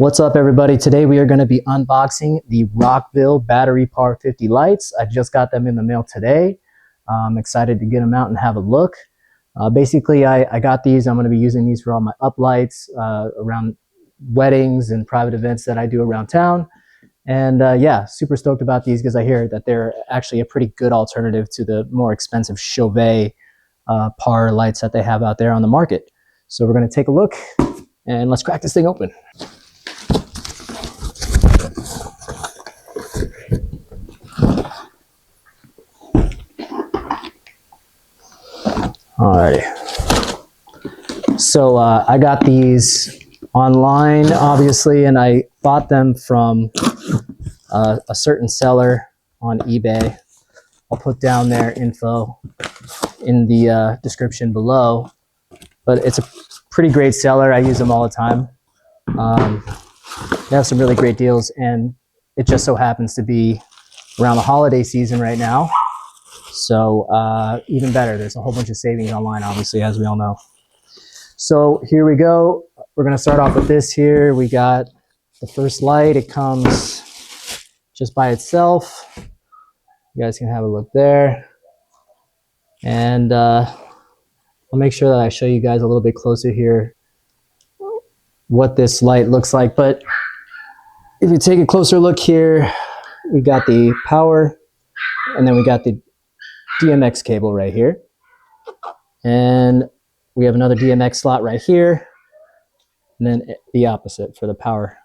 What's up, everybody? Today we are going to be unboxing the Rockville Battery PAR 50 lights. I just got them in the mail today. I'm excited to get them out and have a look. Basically, I got these. I'm going to be using these for all my uplights around weddings and private events that I do around town. And yeah, super stoked about these because I hear that they're actually a pretty good alternative to the more expensive Chauvet PAR lights that they have out there on the market. So we're going to take a look and let's crack this thing open. Alrighty, so I got these online, obviously, and I bought them from a certain seller on eBay. I'll put down their info in the description below, but it's a pretty great seller. I use them all the time. They have some really great deals, and it just so happens to be around the holiday season right now. So even better, there's a whole bunch of savings online, obviously, as we all know. So here we go. We're going to start off with this here. We got the first light. It comes just by itself. You guys can have a look there. And I'll make sure that I show you guys a little bit closer here what this light looks like. But if you take a closer look here, we got the power, and then we got the DMX cable right here, and we have another DMX slot right here, and then the opposite for the power.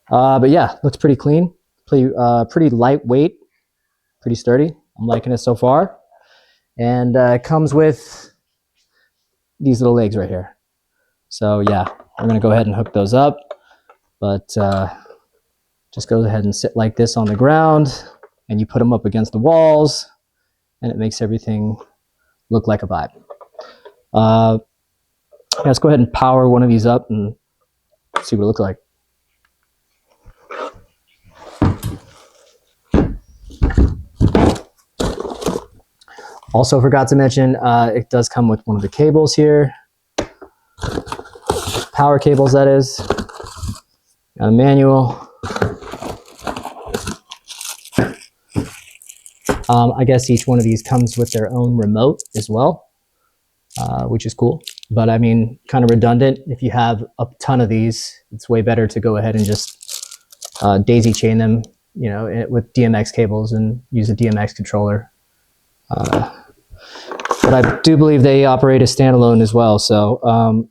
But yeah, looks pretty clean, pretty lightweight, pretty sturdy. I'm liking it so far. And it comes with these little legs right here. So yeah, we're gonna go ahead and hook those up, but just go ahead and sit like this on the ground, and you put them up against the walls, and it makes everything look like a vibe. Let's go ahead and power one of these up and see what it looks like. Also forgot to mention, it does come with one of the cables here. Power cables, that is. Got a manual. I guess each one of these comes with their own remote as well, which is cool. But I mean, kind of redundant. If you have a ton of these, it's way better to go ahead and just daisy chain them, you know, with DMX cables and use a DMX controller. But I do believe they operate as standalone as well. So I'm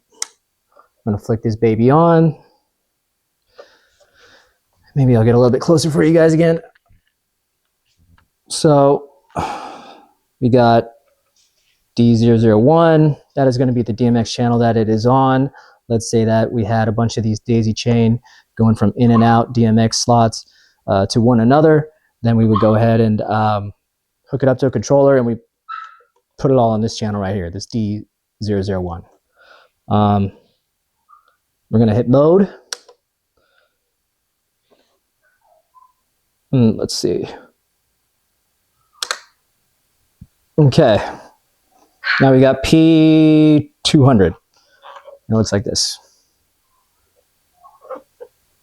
gonna flick this baby on. Maybe I'll get a little bit closer for you guys again. So we got D001. That is going to be the DMX channel that it is on. Let's say that we had a bunch of these daisy chain going from in and out DMX slots to one another. Then we would go ahead and hook it up to a controller, and we put it all on this channel right here, this D001. We're going to hit mode. Let's see. Okay, now we got P200. It looks like this.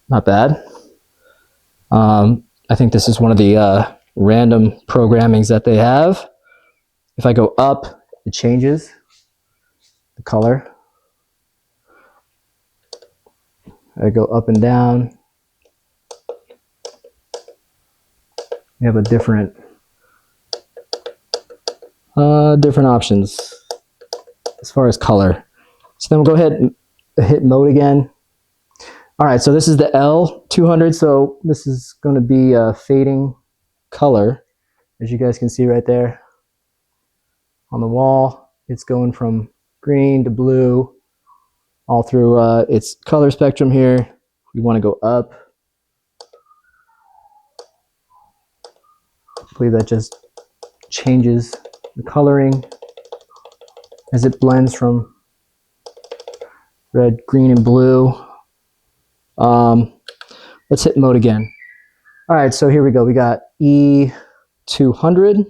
Not bad. I think this is one of the random programmings that they have. If I go up, it changes the color. I go up and down. We have a different options as far as color. So then we'll go ahead and hit mode again. All right, so this is the L200. So this is going to be a fading color, as you guys can see right there on the wall. It's going from green to blue all through its color spectrum here. We want to go up. I believe that just changes the coloring as it blends from red, green, and blue. Let's hit mode again. All right, so here we go. We got E200.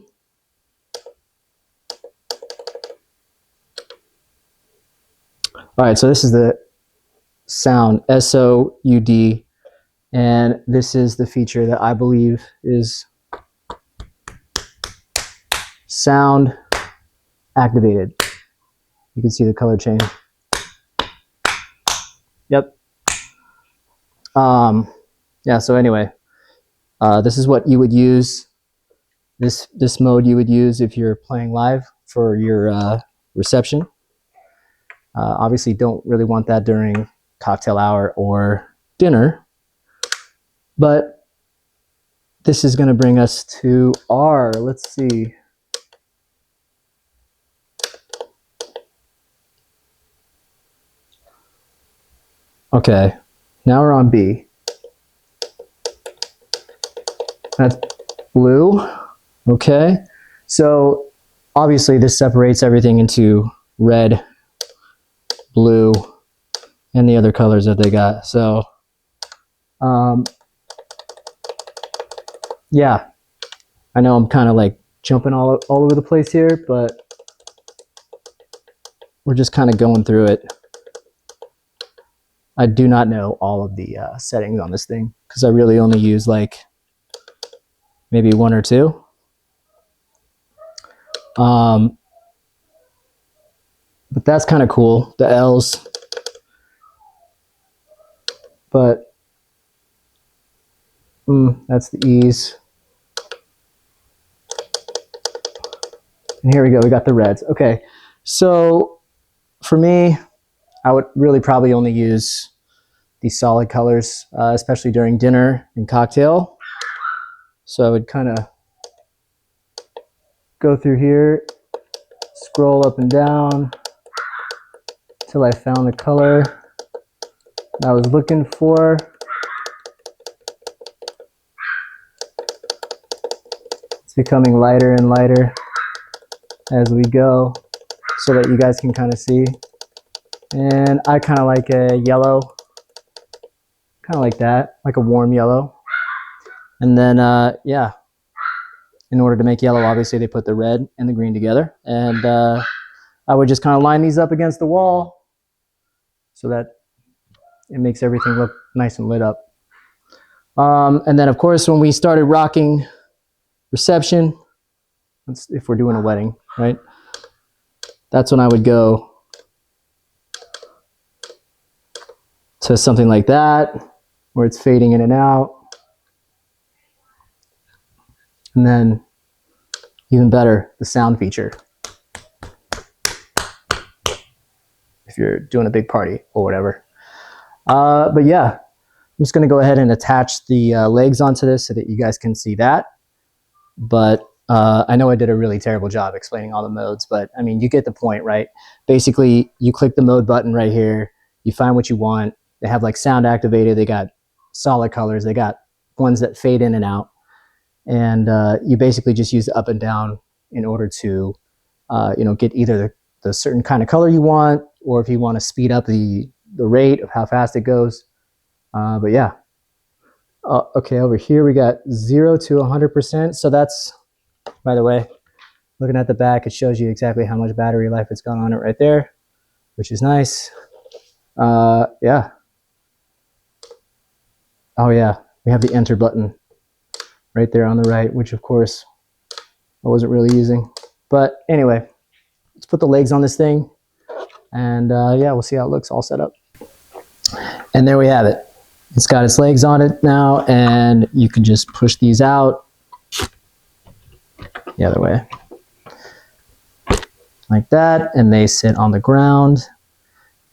All right, so this is the Sound, SOUD, and this is the feature that I believe is sound activated. You can see the color change. Yep. Yeah, so anyway, this is what you would use, this mode you would use if you're playing live for your reception. Obviously don't really want that during cocktail hour or dinner, but this is going to bring us to R. Let's see. Okay, now we're on B. That's blue. Okay, so obviously this separates everything into red, blue, and the other colors that they got. So yeah, I know I'm kind of like jumping all over the place here, but we're just kind of going through it. I do not know all of the settings on this thing because I really only use like maybe one or two. But that's kind of cool, the L's. But that's the E's. And here we go, we got the reds. Okay, so for me, I would really probably only use these solid colors, especially during dinner and cocktail. So I would kind of go through here, scroll up and down till I found the color I was looking for. It's becoming lighter and lighter as we go so that you guys can kind of see. And I kind of like a yellow, kind of like that, like a warm yellow. And then, yeah, in order to make yellow, obviously they put the red and the green together. And I would just kind of line these up against the wall so that it makes everything look nice and lit up. And then, of course, when we started rocking reception, if we're doing a wedding, right? That's when I would go to something like that, where it's fading in and out. And then, even better, the sound feature. If you're doing a big party or whatever. But yeah, I'm just going to go ahead and attach the legs onto this so that you guys can see that. But I know I did a really terrible job explaining all the modes, but I mean, you get the point, right? Basically, you click the mode button right here, you find what you want. They have like sound activated, they got solid colors, they got ones that fade in and out. And you basically just use the up and down in order to, get either the certain kind of color you want, or if you want to speed up the rate of how fast it goes. But yeah. Okay, over here we got 0 to 100%. So that's, by the way, looking at the back, it shows you exactly how much battery life it's got on it right there, which is nice. Yeah. Oh yeah, we have the enter button right there on the right, which of course I wasn't really using. But anyway, let's put the legs on this thing, and yeah, we'll see how it looks all set up. And there we have it. It's got its legs on it now, and you can just push these out the other way like that, and they sit on the ground.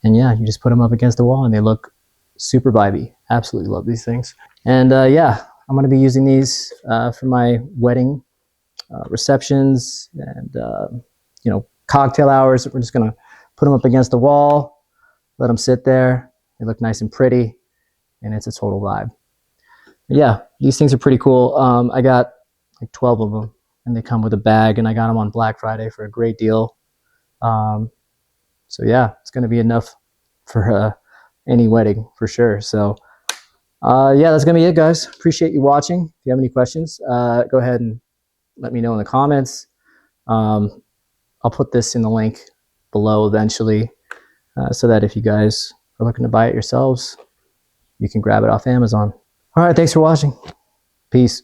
And yeah, you just put them up against the wall and they look super vibey. Absolutely love these things. And yeah, I'm going to be using these for my wedding receptions and cocktail hours. We're just going to put them up against the wall, let them sit there. They look nice and pretty, and it's a total vibe. But yeah, these things are pretty cool. I got like 12 of them, and they come with a bag, and I got them on Black Friday for a great deal. So yeah, it's going to be enough for any wedding for sure. So yeah, that's going to be it, guys. Appreciate you watching. If you have any questions, go ahead and let me know in the comments. I'll put this in the link below eventually, so that if you guys are looking to buy it yourselves, you can grab it off Amazon. All right, thanks for watching. Peace.